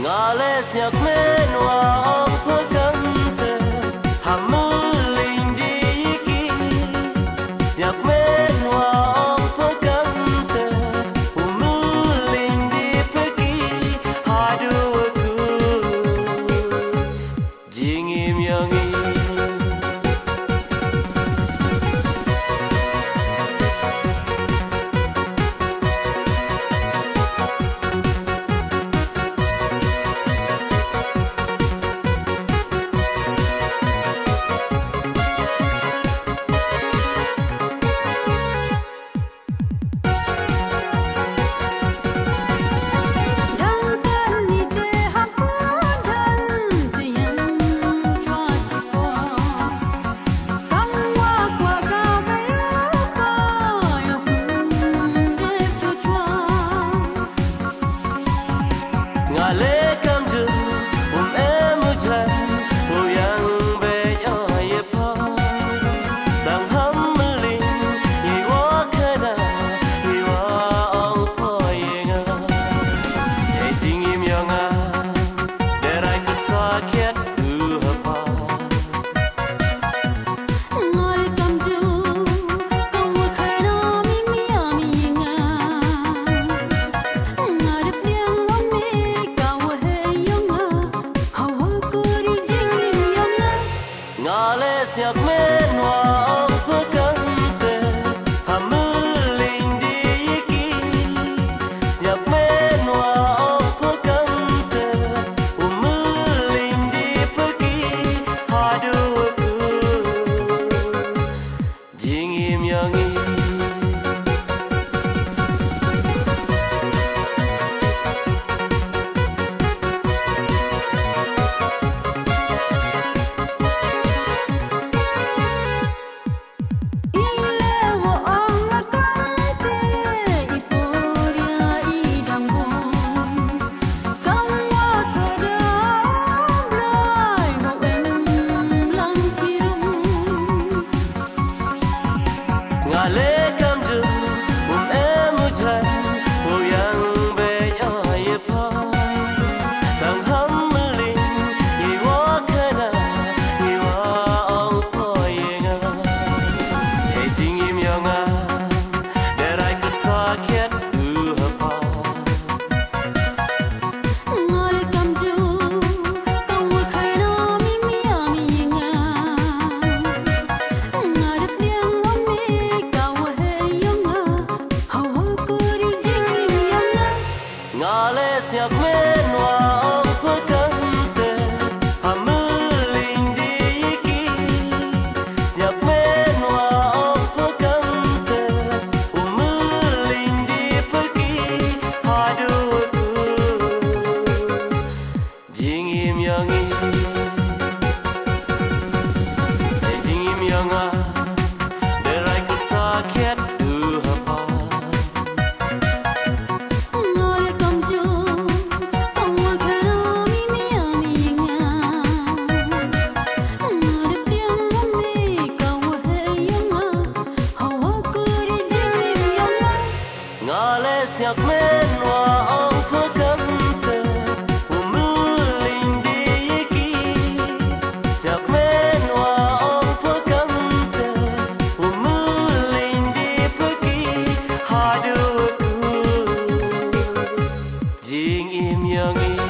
ngales nyak menwa ong pagante hamuling diki nyak menwa ong pagante hamuling di pergi haduku jingim yangi ngale kam ju em mujhan yang be yo ye po dang ham ling yi wa kana yi wa ong po ye nga ye jing im yang a der ai ku sa khet u ha pa ngale kam ju kong wa khai no mi mi ya mi nga ngale piang wa mi ngales nyak menwa ong pagante hamuling diki nyak menwa ong pagante hamuling di pergi haduku jingim yangi ngale kam ju em mujhan yang be yo ye po dang ham ling yi wa kana yi wa ong po ye nga ye jing im yang a der ai ku sa khet u ha pa ngale kam ju kong wa khai no mi mi ya mi nga ngale piang wa mi ngales nyak menwa ong pagante hamuling diki nyak menwa ong pagante hamuling di pergi haduku jingim yangi jingim yanga derai ku sa khet u ha pa ngale kam ju kong wa khai no mi mi ya mi nga ngale piang wa mi ka wa he yang a hawa ku ri jing yang a ngales nyak menwa ong pagante hamuling diki nyak menwa ong pagante hamuling di pergi haduku jing im yangi